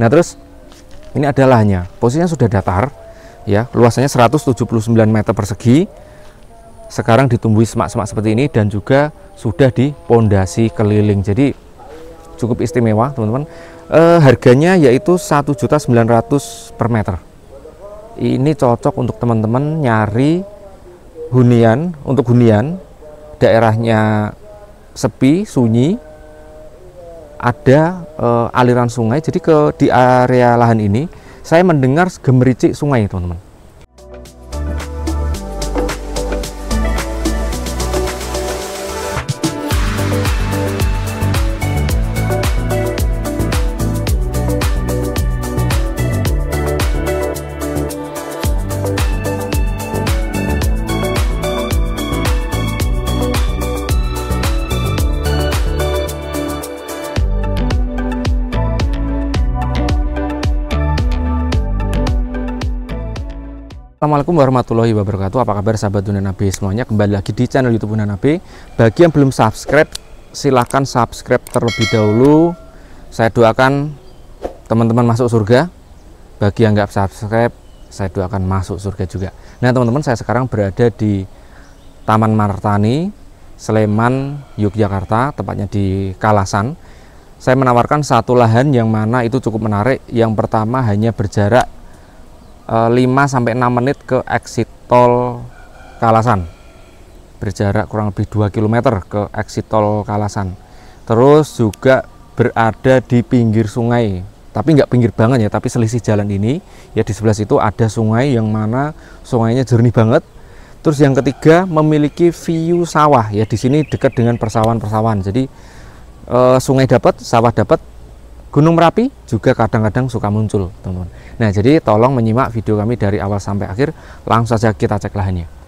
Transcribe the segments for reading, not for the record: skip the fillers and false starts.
Nah, terus ini adalah lahannya. Posisinya sudah datar, ya, luasannya 179 meter persegi. Sekarang ditumbuhi semak-semak seperti ini dan juga sudah dipondasi keliling. Jadi cukup istimewa, teman-teman. Harganya yaitu 1.900.000 per meter. Ini cocok untuk teman-teman nyari hunian, untuk hunian daerahnya sepi, sunyi, ada aliran sungai. Jadi di area lahan ini saya mendengar gemericik sungai, teman-teman. Assalamualaikum warahmatullahi wabarakatuh. Apa kabar sahabat Dunia Nabi semuanya? Kembali lagi di channel YouTube Dunia Nabi. Bagi yang belum subscribe, silahkan subscribe terlebih dahulu. Saya doakan teman-teman masuk surga. Bagi yang nggak subscribe, saya doakan masuk surga juga. Nah, teman-teman, saya sekarang berada di Taman Martani, Sleman, Yogyakarta, tepatnya di Kalasan. Saya menawarkan satu lahan yang mana itu cukup menarik. Yang pertama hanya berjarak 5-6 menit ke exit tol Kalasan, berjarak kurang lebih 2 km ke exit tol Kalasan. Terus juga berada di pinggir sungai, tapi nggak pinggir banget ya, tapi selisih jalan ini ya, di sebelah situ ada sungai yang mana sungainya jernih banget. Terus yang ketiga memiliki view sawah ya, di sini dekat dengan persawahan-persawahan. Jadi sungai dapat, sawah dapat, Gunung Merapi juga kadang-kadang suka muncul, teman-teman. Nah, jadi tolong menyimak video kami dari awal sampai akhir. Langsung saja kita cek lahannya.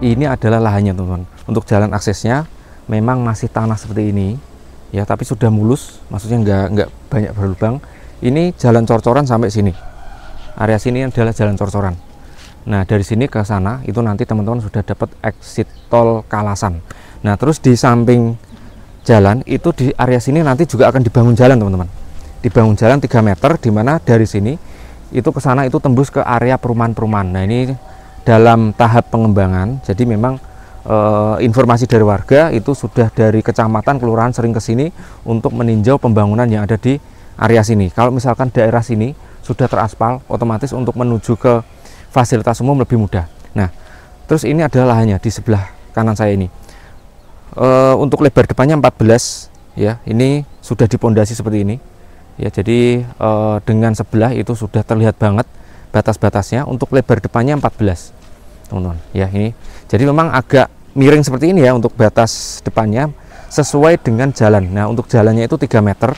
Ini adalah lahannya, teman-teman. Untuk jalan aksesnya memang masih tanah seperti ini ya, tapi sudah mulus, maksudnya nggak banyak berlubang. Ini jalan cor-coran sampai sini. Area sini adalah jalan cor-coran. Nah, dari sini ke sana itu nanti teman-teman sudah dapat exit tol Kalasan. Nah, terus di samping jalan itu di area sini nanti juga akan dibangun jalan, teman-teman. Dibangun jalan 3 meter, di mana dari sini itu ke sana itu tembus ke area perumahan-perumahan. Nah, ini dalam tahap pengembangan. Jadi memang informasi dari warga itu sudah dari kecamatan, kelurahan sering ke sini untuk meninjau pembangunan yang ada di area sini. Kalau misalkan daerah sini sudah teraspal, otomatis untuk menuju ke fasilitas umum lebih mudah. Nah, terus ini adalah lahannya di sebelah kanan saya ini. Untuk lebar depannya 14 ya, ini sudah dipondasi seperti ini ya. Jadi dengan sebelah itu sudah terlihat banget batas-batasnya. Untuk lebar depannya 14, teman-teman ya. Ini jadi memang agak miring seperti ini ya untuk batas depannya, sesuai dengan jalan. Nah, untuk jalannya itu 3 meter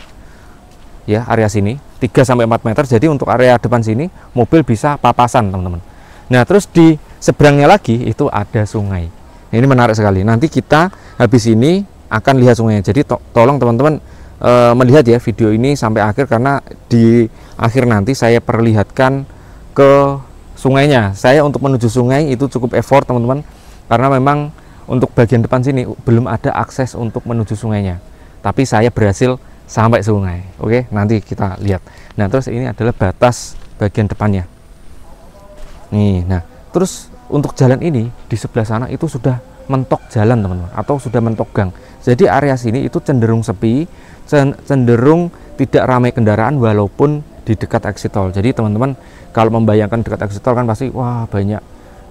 ya, area sini 3-4 meter. Jadi untuk area depan sini mobil bisa papasan, teman-teman. Nah, terus di seberangnya lagi itu ada sungai. Nah, ini menarik sekali. Nanti kita habis ini akan lihat sungainya. Jadi tolong teman-teman melihat ya video ini sampai akhir, karena di akhir nanti saya perlihatkan ke sungainya. Saya untuk menuju sungai itu cukup effort, teman-teman, karena memang untuk bagian depan sini belum ada akses untuk menuju sungainya, tapi saya berhasil sampai sungai. Oke, nanti kita lihat. Nah, terus ini adalah batas bagian depannya nih. Nah, terus untuk jalan ini di sebelah sana itu sudah mentok jalan, teman-teman, atau sudah mentok gang. Jadi area sini itu cenderung sepi, cenderung tidak ramai kendaraan walaupun di dekat exit tol. Jadi teman-teman kalau membayangkan dekat exit tol kan pasti wah banyak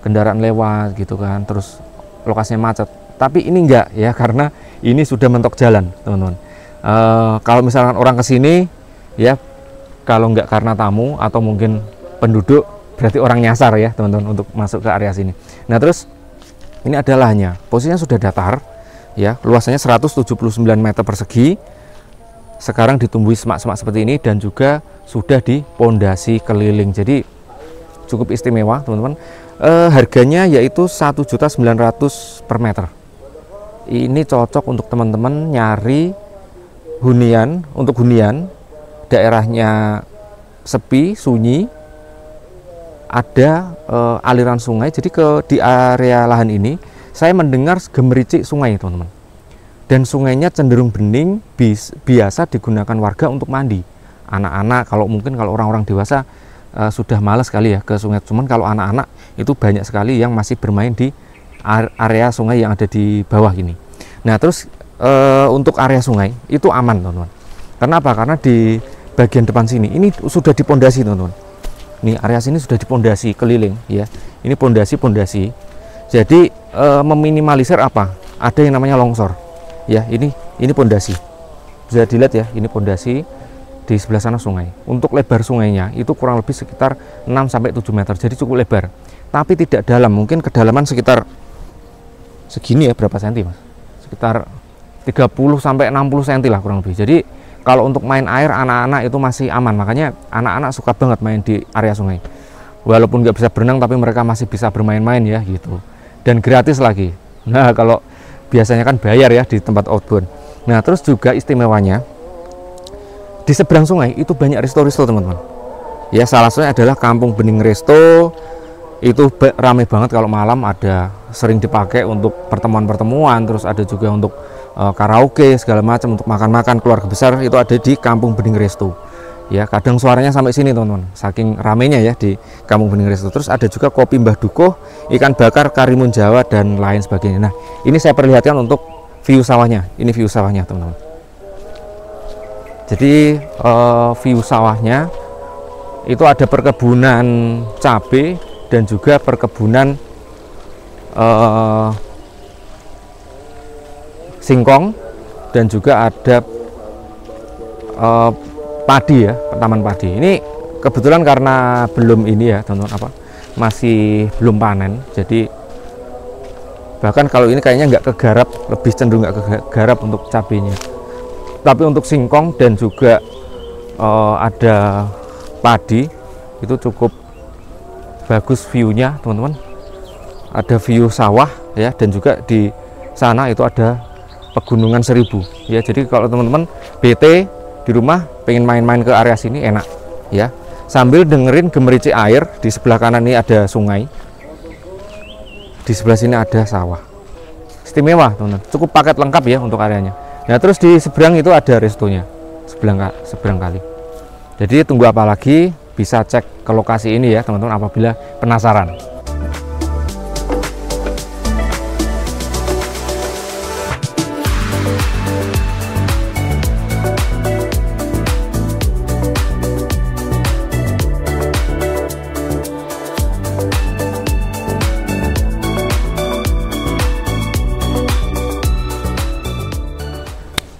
kendaraan lewat gitu kan, terus lokasinya macet. Tapi ini enggak ya, karena ini sudah mentok jalan, teman-teman. Kalau misalkan orang kesini ya, kalau enggak karena tamu atau mungkin penduduk, berarti orang nyasar ya, teman-teman, untuk masuk ke area sini. Nah, terus ini adalah lahannya. Posisinya sudah datar ya, luasannya 179 meter persegi. sekarang ditumbuhi semak-semak seperti ini dan juga sudah dipondasi keliling. Jadi cukup istimewa teman-teman. Harganya yaitu 1.900.000 per meter. Ini cocok untuk teman-teman nyari hunian, untuk hunian daerahnya sepi, sunyi, ada aliran sungai. Jadi di area lahan ini saya mendengar gemericik sungai teman-teman, dan sungainya cenderung bening, biasa digunakan warga untuk mandi. Anak-anak, kalau orang-orang dewasa sudah malas sekali ya ke sungai, cuman kalau anak-anak itu banyak sekali yang masih bermain di area sungai yang ada di bawah ini. Nah terus untuk area sungai itu aman teman-teman. Kenapa? Karena di bagian depan sini ini sudah dipondasi teman-teman. Nih area sini sudah dipondasi keliling ya. Ini pondasi. Jadi meminimalisir apa? Ada yang namanya longsor. Ya, ini pondasi. Bisa dilihat ya, ini pondasi, di sebelah sana sungai. Untuk lebar sungainya itu kurang lebih sekitar 6 sampai 7 meter. Jadi cukup lebar. Tapi tidak dalam, mungkin kedalaman sekitar segini ya, berapa senti, Mas? Sekitar 30 sampai 60 cm lah kurang lebih. Jadi kalau untuk main air anak-anak itu masih aman. Makanya anak-anak suka banget main di area sungai. Walaupun nggak bisa berenang tapi mereka masih bisa bermain-main ya gitu. Dan gratis lagi. Nah, kalau biasanya kan bayar ya di tempat outbound. Nah terus juga istimewanya di seberang sungai itu banyak resto-resto teman-teman. Ya salah satunya adalah Kampung Bening Resto. Itu ramai banget kalau malam, ada sering dipakai untuk pertemuan-pertemuan. Terus ada juga untuk karaoke segala macam, untuk makan-makan keluarga besar itu ada di Kampung Bening Resto. Ya kadang suaranya sampai sini teman-teman, saking ramainya ya di Kampung Bening Resto. Terus ada juga kopi Mbah Dukuh, ikan bakar, karimun Jawa dan lain sebagainya. Nah ini saya perlihatkan untuk view sawahnya. Ini view sawahnya teman-teman. Jadi view sawahnya itu ada perkebunan cabai dan juga perkebunan singkong, dan juga ada padi ya, taman padi. Ini kebetulan karena belum ini ya teman-teman, masih belum panen. Jadi bahkan kalau ini kayaknya nggak kegarap, lebih cenderung nggak kegarap untuk cabenya. Tapi untuk singkong dan juga ada padi itu cukup bagus view-nya teman-teman. Ada view sawah ya, dan juga di sana itu ada Pegunungan Seribu ya. Jadi kalau teman-teman BT di rumah pengen main-main ke area sini enak ya, sambil dengerin gemericik air. Di sebelah kanan ini ada sungai, di sebelah sini ada sawah. Istimewa teman-teman, cukup paket lengkap ya untuk areanya. Nah terus di seberang itu ada restonya, seberang kali. Jadi tunggu apa lagi, bisa cek ke lokasi ini ya teman-teman apabila penasaran.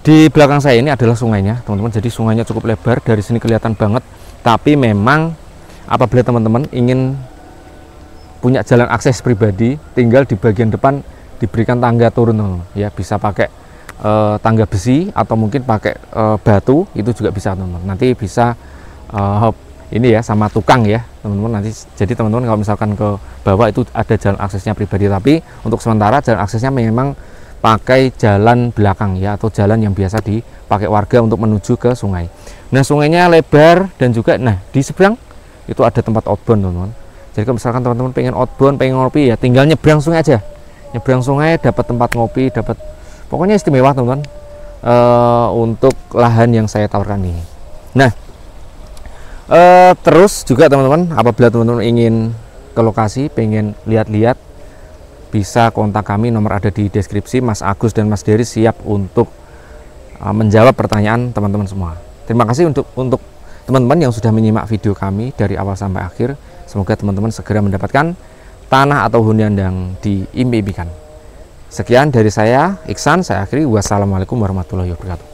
Di belakang saya ini adalah sungainya teman-teman. Jadi sungainya cukup lebar, dari sini kelihatan banget. Tapi memang apabila teman-teman ingin punya jalan akses pribadi, tinggal di bagian depan diberikan tangga turun teman-teman ya. Bisa pakai tangga besi atau mungkin pakai batu, itu juga bisa teman-teman. Nanti bisa ini ya sama tukang ya teman-teman. Nanti jadi teman-teman kalau misalkan ke bawah itu ada jalan aksesnya pribadi, tapi untuk sementara jalan aksesnya memang pakai jalan belakang ya, atau jalan yang biasa dipakai warga untuk menuju ke sungai. Nah sungainya lebar, dan juga nah di seberang itu ada tempat outbound teman-teman. Jadi kalau misalkan teman-teman pengen outbound, pengen ngopi ya, tinggal nyebrang sungai aja. Nyebrang sungai dapat tempat ngopi, dapat pokoknya istimewa teman-teman untuk lahan yang saya tawarkan ini. Nah terus juga teman-teman apabila teman-teman ingin ke lokasi, pengen lihat-lihat, bisa kontak kami, nomor ada di deskripsi. Mas Agus dan Mas Dery siap untuk menjawab pertanyaan teman-teman semua. Terima kasih untuk teman-teman yang sudah menyimak video kami dari awal sampai akhir. Semoga teman-teman segera mendapatkan tanah atau hunian yang diimpikan. Sekian dari saya, Iksan. Saya akhiri. Wassalamualaikum warahmatullahi wabarakatuh.